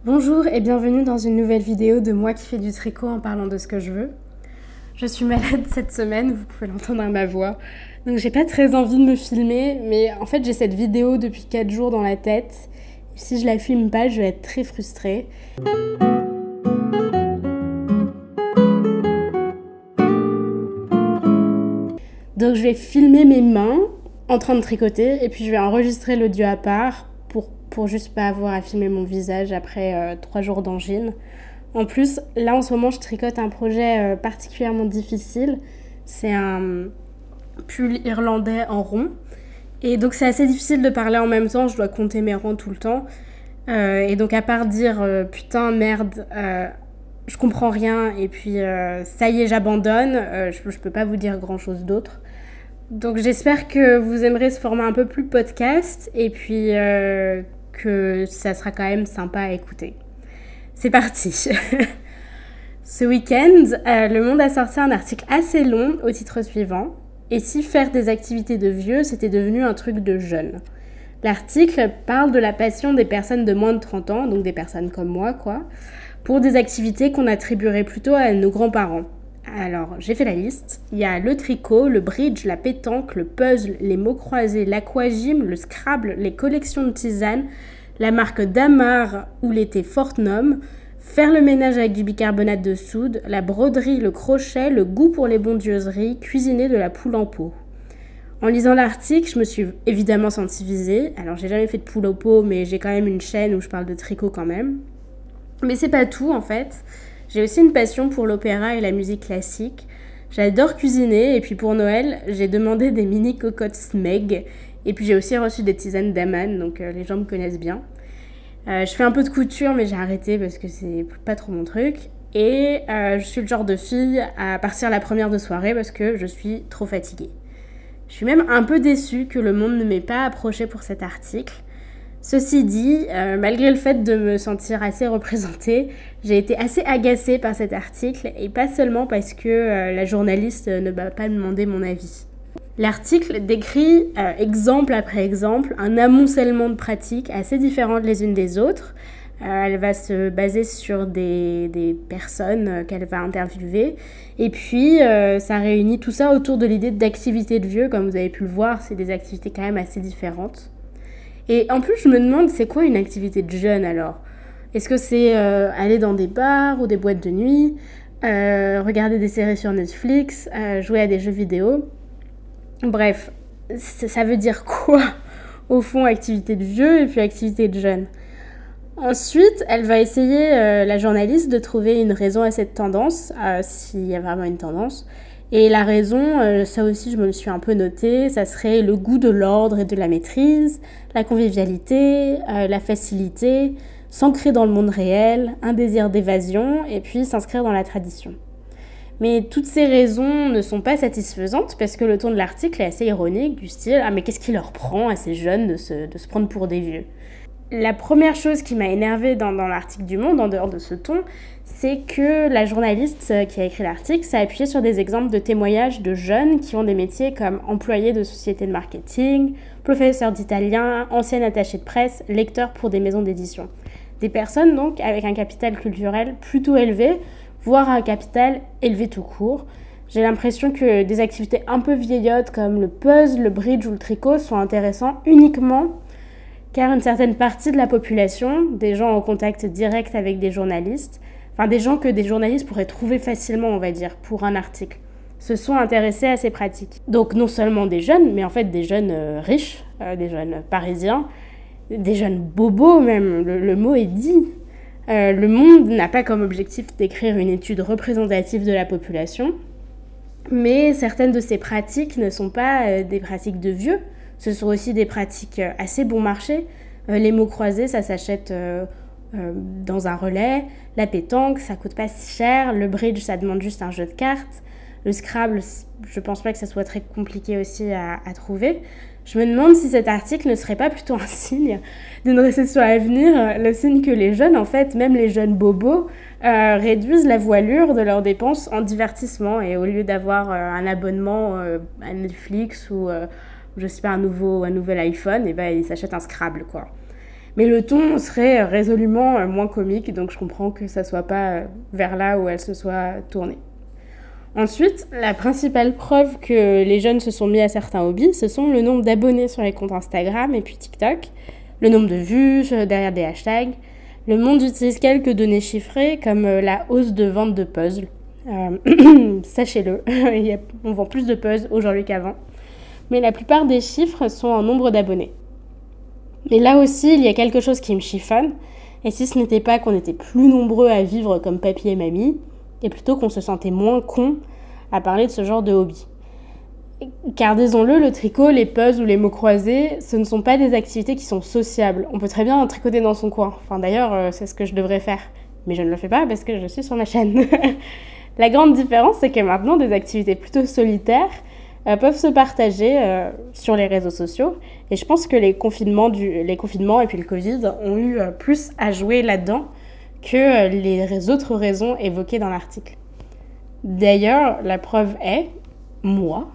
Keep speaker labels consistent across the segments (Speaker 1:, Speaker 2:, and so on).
Speaker 1: Bonjour et bienvenue dans une nouvelle vidéo de moi qui fais du tricot en parlant de ce que je veux. Je suis malade cette semaine, vous pouvez l'entendre à ma voix, donc j'ai pas très envie de me filmer, mais en fait j'ai cette vidéo depuis 4 jours dans la tête. Si je la filme pas, je vais être très frustrée. Donc je vais filmer mes mains en train de tricoter et puis je vais enregistrer l'audio à part pour juste pas avoir à filmer mon visage après 3 jours d'angine. En plus, là en ce moment je tricote un projet particulièrement difficile. C'est un pull irlandais en rond. Et donc c'est assez difficile de parler en même temps, je dois compter mes rangs tout le temps. Et donc à part dire putain merde, je comprends rien et puis ça y est j'abandonne, je peux pas vous dire grand chose d'autre. Donc j'espère que vous aimerez ce format un peu plus podcast et puis que ça sera quand même sympa à écouter. C'est parti. Ce week-end, Le Monde a sorti un article assez long au titre suivant. Et si faire des activités de vieux, c'était devenu un truc de jeune. L'article parle de la passion des personnes de moins de 30 ans, donc des personnes comme moi, quoi, pour des activités qu'on attribuerait plutôt à nos grands-parents. Alors, j'ai fait la liste. Il y a le tricot, le bridge, la pétanque, le puzzle, les mots croisés, l'aquagym, le Scrabble, les collections de tisanes, la marque Damar ou l'été Fortnum, faire le ménage avec du bicarbonate de soude, la broderie, le crochet, le goût pour les bondieuseries, cuisiner de la poule en pot. En lisant l'article, je me suis évidemment sentie visée. Alors, j'ai jamais fait de poule au pot, mais j'ai quand même une chaîne où je parle de tricot quand même. Mais c'est pas tout, en fait. J'ai aussi une passion pour l'opéra et la musique classique. J'adore cuisiner et puis pour Noël, j'ai demandé des mini cocottes Smeg. Et puis j'ai aussi reçu des tisanes d'Aman, donc les gens me connaissent bien. Je fais un peu de couture mais j'ai arrêté parce que c'est pas trop mon truc. Et je suis le genre de fille à partir la première de soirée parce que je suis trop fatiguée. Je suis même un peu déçue que le monde ne m'ait pas approchée pour cet article. Ceci dit, malgré le fait de me sentir assez représentée, j'ai été assez agacée par cet article et pas seulement parce que la journaliste ne m'a pas demandé mon avis. L'article décrit, exemple après exemple, un amoncellement de pratiques assez différentes les unes des autres. Elle va se baser sur des personnes qu'elle va interviewer. Et puis, ça réunit tout ça autour de l'idée d'activités de vieux. Comme vous avez pu le voir, c'est des activités quand même assez différentes. Et en plus, je me demande, c'est quoi une activité de jeune alors ? Est-ce que c'est aller dans des bars ou des boîtes de nuit, regarder des séries sur Netflix, jouer à des jeux vidéo ? Bref, ça veut dire quoi au fond, activité de vieux et puis activité de jeune ? Ensuite, elle va essayer, la journaliste, de trouver une raison à cette tendance, s'il y a vraiment une tendance. Et la raison, ça aussi je me le suis un peu noté, ça serait le goût de l'ordre et de la maîtrise, la convivialité, la facilité, s'ancrer dans le monde réel, un désir d'évasion et puis s'inscrire dans la tradition. Mais toutes ces raisons ne sont pas satisfaisantes parce que le ton de l'article est assez ironique, du style « Ah mais qu'est-ce qui leur prend à ces jeunes de se prendre pour des vieux ?» La première chose qui m'a énervée dans l'article du Monde, en dehors de ce ton, c'est que la journaliste qui a écrit l'article s'est appuyée sur des exemples de témoignages de jeunes qui ont des métiers comme employés de sociétés de marketing, professeurs d'italien, anciens attachés de presse, lecteurs pour des maisons d'édition. Des personnes donc avec un capital culturel plutôt élevé, voire un capital élevé tout court. J'ai l'impression que des activités un peu vieillottes comme le puzzle, le bridge ou le tricot sont intéressants uniquement car une certaine partie de la population, des gens en contact direct avec des journalistes, enfin des gens que des journalistes pourraient trouver facilement, on va dire, pour un article, se sont intéressés à ces pratiques. Donc non seulement des jeunes, mais en fait des jeunes riches, des jeunes parisiens, des jeunes bobos même, le mot est dit. Le Monde n'a pas comme objectif d'écrire une étude représentative de la population, mais certaines de ces pratiques ne sont pas des pratiques de vieux. Ce sont aussi des pratiques assez bon marché. Les mots croisés, ça s'achète dans un relais. La pétanque, ça coûte pas si cher. Le bridge, ça demande juste un jeu de cartes. Le Scrabble, je pense pas que ça soit très compliqué aussi à trouver. Je me demande si cet article ne serait pas plutôt un signe d'une récession à venir, le signe que les jeunes, en fait, même les jeunes bobos, réduisent la voilure de leurs dépenses en divertissement. Et au lieu d'avoir un abonnement à Netflix ou je sais pas, un nouvel iPhone, et ben ils s'achètent un Scrabble, quoi. Mais le ton serait résolument moins comique, donc je comprends que ça soit pas vers là où elle se soit tournée. Ensuite, la principale preuve que les jeunes se sont mis à certains hobbies, ce sont le nombre d'abonnés sur les comptes Instagram et puis TikTok, le nombre de vues derrière des hashtags. Le monde utilise quelques données chiffrées comme la hausse de vente de puzzles. Sachez-le, on vend plus de puzzles aujourd'hui qu'avant. Mais la plupart des chiffres sont en nombre d'abonnés. Mais là aussi, il y a quelque chose qui me chiffonne. Et si ce n'était pas qu'on était plus nombreux à vivre comme papy et mamie, et plutôt qu'on se sentait moins con à parler de ce genre de hobby. Car disons-le, le tricot, les puzzles ou les mots croisés, ce ne sont pas des activités qui sont sociables. On peut très bien tricoter dans son coin. Enfin d'ailleurs, c'est ce que je devrais faire. Mais je ne le fais pas parce que je suis sur ma chaîne. La grande différence, c'est que maintenant, des activités plutôt solitaires peuvent se partager sur les réseaux sociaux. Et je pense que les confinements et puis le Covid ont eu plus à jouer là-dedans que les autres raisons évoquées dans l'article. D'ailleurs, la preuve est, moi,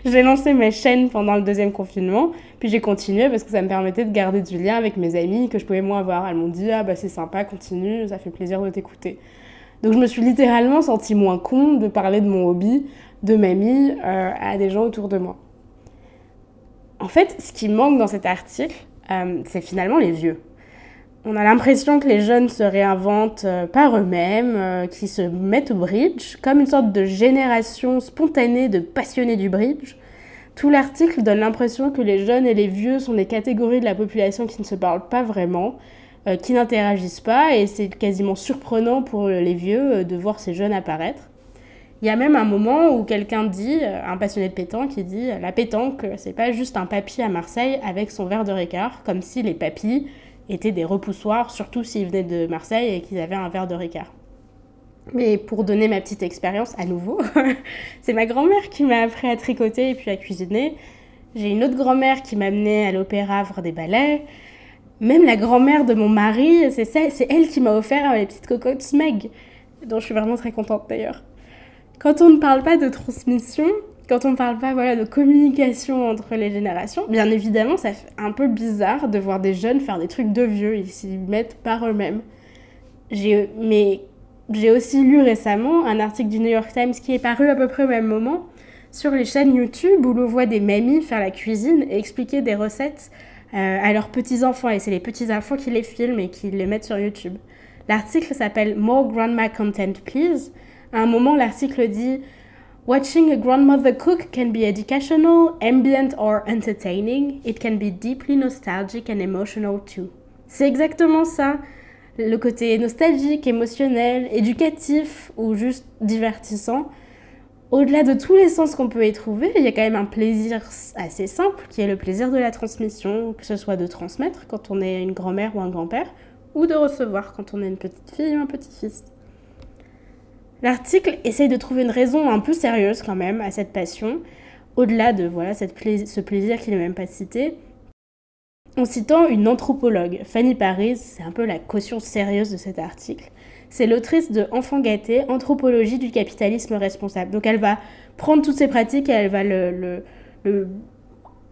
Speaker 1: j'ai lancé ma chaîne pendant le 2e confinement, puis j'ai continué parce que ça me permettait de garder du lien avec mes amis que je pouvais moins voir. Elles m'ont dit « Ah bah c'est sympa, continue, ça fait plaisir de t'écouter ». Donc je me suis littéralement sentie moins con de parler de mon hobby, de mamie, à des gens autour de moi. En fait, ce qui manque dans cet article, c'est finalement les vieux. On a l'impression que les jeunes se réinventent par eux-mêmes, qu'ils se mettent au bridge, comme une sorte de génération spontanée de passionnés du bridge. Tout l'article donne l'impression que les jeunes et les vieux sont des catégories de la population qui ne se parlent pas vraiment, qui n'interagissent pas, et c'est quasiment surprenant pour les vieux de voir ces jeunes apparaître. Il y a même un moment où quelqu'un dit, un passionné de pétanque, qui dit « La pétanque, c'est pas juste un papy à Marseille avec son verre de Ricard, comme si les papys étaient des repoussoirs, surtout s'ils venaient de Marseille et qu'ils avaient un verre de Ricard. » Mais pour donner ma petite expérience à nouveau, c'est ma grand-mère qui m'a appris à tricoter et puis à cuisiner. J'ai une autre grand-mère qui m'a amenée à l'opéra voir des ballets. Même la grand-mère de mon mari, c'est elle qui m'a offert les petites cocottes Smeg, dont je suis vraiment très contente d'ailleurs. Quand on ne parle pas de transmission, quand on ne parle pas de communication entre les générations, bien évidemment, ça fait un peu bizarre de voir des jeunes faire des trucs de vieux, ils s'y mettent par eux-mêmes. Mais j'ai aussi lu récemment un article du New York Times qui est paru à peu près au même moment sur les chaînes YouTube où l'on voit des mamies faire la cuisine et expliquer des recettes à leurs petits-enfants. Et c'est les petits-enfants qui les filment et qui les mettent sur YouTube. L'article s'appelle « More Grandma Content, Please ». À un moment, l'article dit « Watching a grandmother cook can be educational, ambient or entertaining. It can be deeply nostalgic and emotional too. » C'est exactement ça. Le côté nostalgique, émotionnel, éducatif ou juste divertissant. Au-delà de tous les sens qu'on peut y trouver, il y a quand même un plaisir assez simple qui est le plaisir de la transmission, que ce soit de transmettre quand on est une grand-mère ou un grand-père, ou de recevoir quand on est une petite fille ou un petit-fils. L'article essaye de trouver une raison un peu sérieuse quand même à cette passion, au-delà de ce plaisir qu'il n'est même pas cité, en citant une anthropologue, Fanny Paris, c'est un peu la caution sérieuse de cet article. C'est l'autrice de Enfants gâtés, Anthropologie du capitalisme responsable. Donc elle va prendre toutes ces pratiques et elle va le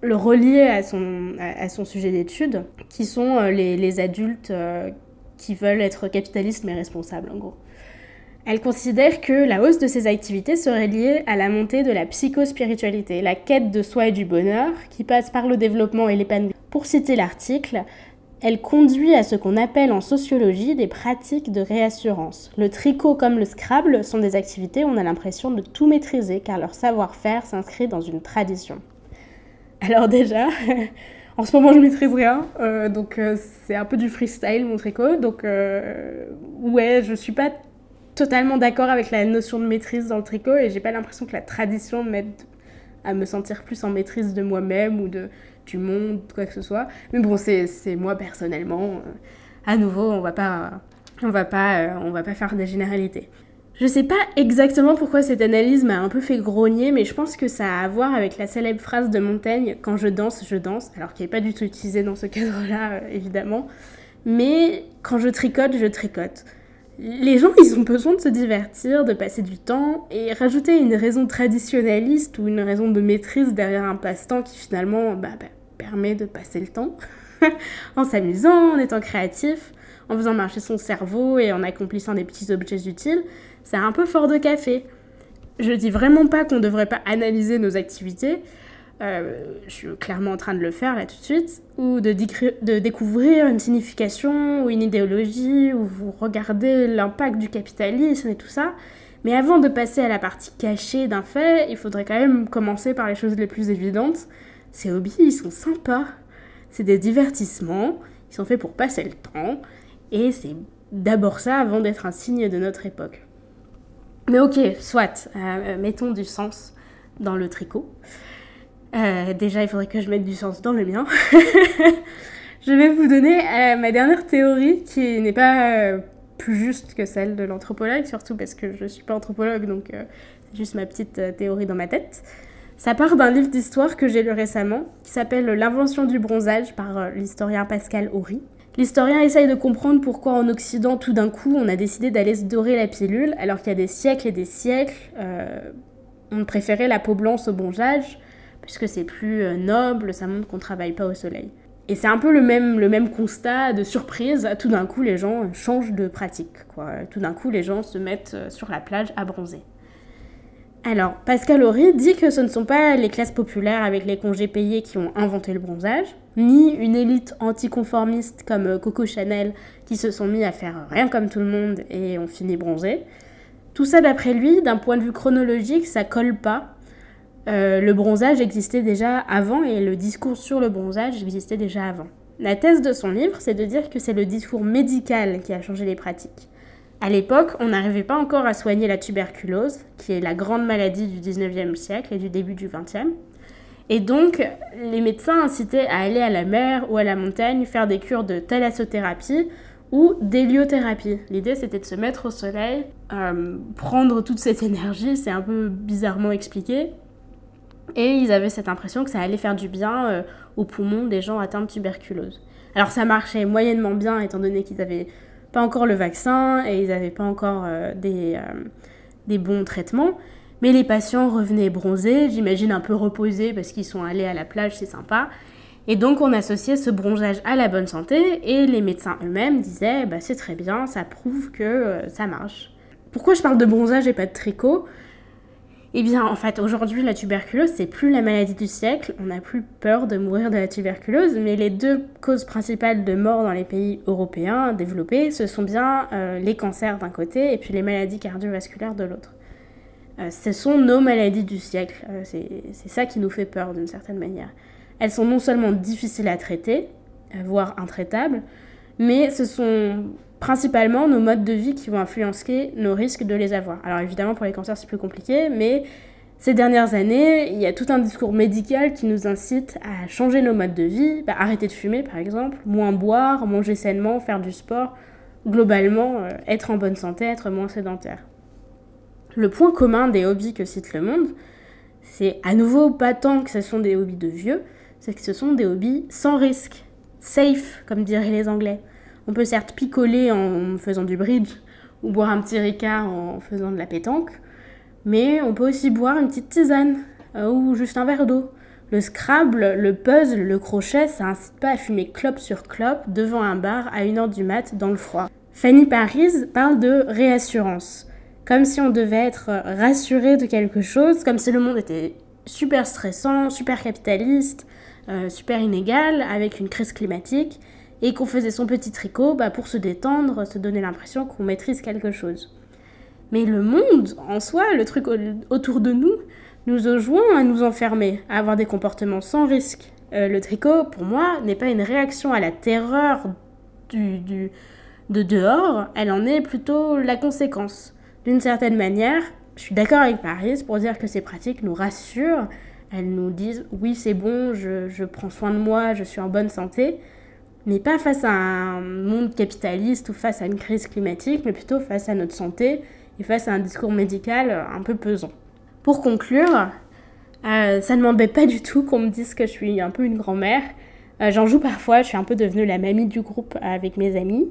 Speaker 1: relier à son sujet d'étude, qui sont les adultes qui veulent être capitalistes mais responsables en gros. Elle considère que la hausse de ces activités serait liée à la montée de la psychospiritualité, la quête de soi et du bonheur, qui passe par le développement et l'épanouissement. Pour citer l'article, elle conduit à ce qu'on appelle en sociologie des pratiques de réassurance. Le tricot comme le Scrabble sont des activités où on a l'impression de tout maîtriser, car leur savoir-faire s'inscrit dans une tradition. Alors déjà, en ce moment je maîtrise rien, donc c'est un peu du freestyle mon tricot, donc ouais, je suis pas totalement d'accord avec la notion de maîtrise dans le tricot et j'ai pas l'impression que la tradition m'aide à me sentir plus en maîtrise de moi-même ou du monde, quoi que ce soit. Mais bon, c'est moi personnellement. À nouveau, on va pas faire des généralités. Je sais pas exactement pourquoi cette analyse m'a un peu fait grogner, mais je pense que ça a à voir avec la célèbre phrase de Montaigne « Quand je danse, je danse », alors qui n'est pas du tout utilisée dans ce cadre-là, évidemment. Mais quand je tricote, je tricote. Les gens, ils ont besoin de se divertir, de passer du temps, et rajouter une raison traditionnaliste ou une raison de maîtrise derrière un passe-temps qui finalement permet de passer le temps, en s'amusant, en étant créatif, en faisant marcher son cerveau et en accomplissant des petits objets utiles, c'est un peu fort de café. Je dis vraiment pas qu'on devrait pas analyser nos activités, je suis clairement en train de le faire là tout de suite, ou de découvrir une signification ou une idéologie, ou vous regardez l'impact du capitalisme et tout ça. Mais avant de passer à la partie cachée d'un fait, il faudrait quand même commencer par les choses les plus évidentes. Ces hobbies, ils sont sympas. C'est des divertissements, ils sont faits pour passer le temps, et c'est d'abord ça avant d'être un signe de notre époque. Mais ok, soit, mettons du sens dans le tricot. Déjà, il faudrait que je mette du sens dans le mien. Je vais vous donner ma dernière théorie qui n'est pas plus juste que celle de l'anthropologue, surtout parce que je ne suis pas anthropologue, donc c'est juste ma petite théorie dans ma tête. Ça part d'un livre d'histoire que j'ai lu récemment, qui s'appelle L'invention du bronzage par l'historien Pascal Horry. L'historien essaye de comprendre pourquoi en Occident, tout d'un coup, on a décidé d'aller se dorer la pilule, alors qu'il y a des siècles et des siècles, on préférait la peau blanche au bronzage, puisque c'est plus noble, ça montre qu'on ne travaille pas au soleil. Et c'est un peu le même constat de surprise, tout d'un coup les gens changent de pratique, quoi. Tout d'un coup les gens se mettent sur la plage à bronzer. Alors, Pascal Horry dit que ce ne sont pas les classes populaires avec les congés payés qui ont inventé le bronzage, ni une élite anticonformiste comme Coco Chanel qui se sont mis à faire rien comme tout le monde et ont fini bronzés. Tout ça d'après lui, d'un point de vue chronologique, ça colle pas. Le bronzage existait déjà avant et le discours sur le bronzage existait déjà avant. La thèse de son livre, c'est de dire que c'est le discours médical qui a changé les pratiques. À l'époque, on n'arrivait pas encore à soigner la tuberculose, qui est la grande maladie du 19e siècle et du début du 20e. Et donc, les médecins incitaient à aller à la mer ou à la montagne faire des cures de thalassothérapie ou d'héliothérapie. L'idée, c'était de se mettre au soleil, prendre toute cette énergie, c'est un peu bizarrement expliqué. Et ils avaient cette impression que ça allait faire du bien aux poumons des gens atteints de tuberculose. Alors ça marchait moyennement bien, étant donné qu'ils n'avaient pas encore le vaccin et ils n'avaient pas encore des bons traitements. Mais les patients revenaient bronzés, j'imagine un peu reposés parce qu'ils sont allés à la plage, c'est sympa. Et donc on associait ce bronzage à la bonne santé et les médecins eux-mêmes disaient bah, c'est très bien, ça prouve que ça marche. Pourquoi je parle de bronzage et pas de tricot ? Eh bien, en fait, aujourd'hui, la tuberculose, c'est plus la maladie du siècle. On n'a plus peur de mourir de la tuberculose, mais les deux causes principales de mort dans les pays européens développés, ce sont bien les cancers d'un côté et puis les maladies cardiovasculaires de l'autre. Ce sont nos maladies du siècle. C'est ça qui nous fait peur d'une certaine manière. Elles sont non seulement difficiles à traiter, voire intraitables, mais ce sont principalement nos modes de vie qui vont influencer nos risques de les avoir. Alors évidemment, pour les cancers, c'est plus compliqué, mais ces dernières années, il y a tout un discours médical qui nous incite à changer nos modes de vie, arrêter de fumer par exemple, moins boire, manger sainement, faire du sport, globalement, être en bonne santé, être moins sédentaire. Le point commun des hobbies que cite Le Monde, c'est à nouveau pas tant que ce sont des hobbies de vieux, c'est que ce sont des hobbies sans risque, safe, comme diraient les Anglais. On peut certes picoler en faisant du bridge ou boire un petit ricard en faisant de la pétanque, mais on peut aussi boire une petite tisane ou juste un verre d'eau. Le Scrabble, le puzzle, le crochet, ça incite pas à fumer clope sur clope devant un bar à 1h du mat dans le froid. Fanny Paris parle de réassurance, comme si on devait être rassuré de quelque chose, comme si le monde était super stressant, super capitaliste, super inégal, avec une crise climatique, et qu'on faisait son petit tricot pour se détendre, se donner l'impression qu'on maîtrise quelque chose. Mais le monde, en soi, le truc autour de nous, nous enjoint à nous enfermer, à avoir des comportements sans risque. Le tricot, pour moi, n'est pas une réaction à la terreur de dehors, elle en est plutôt la conséquence. D'une certaine manière, je suis d'accord avec Paris pour dire que ces pratiques nous rassurent, elles nous disent « oui, c'est bon, je prends soin de moi, je suis en bonne santé », mais pas face à un monde capitaliste ou face à une crise climatique, mais plutôt face à notre santé et face à un discours médical un peu pesant. Pour conclure, ça ne m'embête pas du tout qu'on me dise que je suis un peu une grand-mère. J'en joue parfois, je suis un peu devenue la mamie du groupe avec mes amis.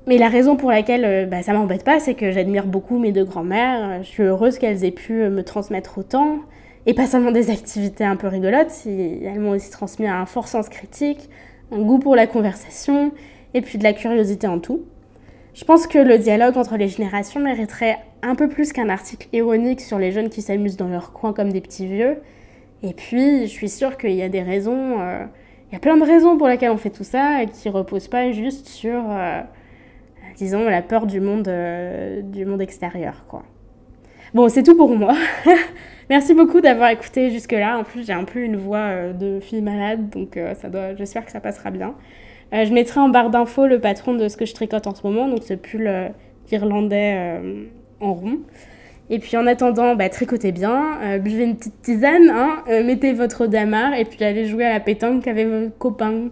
Speaker 1: Mais la raison pour laquelle ça m'embête pas, c'est que j'admire beaucoup mes deux grand-mères. Je suis heureuse qu'elles aient pu me transmettre autant. Et pas seulement des activités un peu rigolotes, elles m'ont aussi transmis un fort sens critique, un goût pour la conversation et puis de la curiosité en tout. Je pense que le dialogue entre les générations mériterait un peu plus qu'un article ironique sur les jeunes qui s'amusent dans leur coin comme des petits vieux. Et puis, je suis sûre qu'il y a des raisons, il y a plein de raisons pour lesquelles on fait tout ça et qui ne reposent pas juste sur, disons, la peur du monde extérieur, quoi. Bon, c'est tout pour moi. Merci beaucoup d'avoir écouté jusque-là. En plus, j'ai un peu une voix de fille malade, donc j'espère que ça passera bien. Je mettrai en barre d'infos le patron de ce que je tricote en ce moment, donc ce pull irlandais en rond. Et puis en attendant, tricotez bien, buvez une petite tisane, hein, mettez votre damar et puis allez jouer à la pétanque avec vos copains.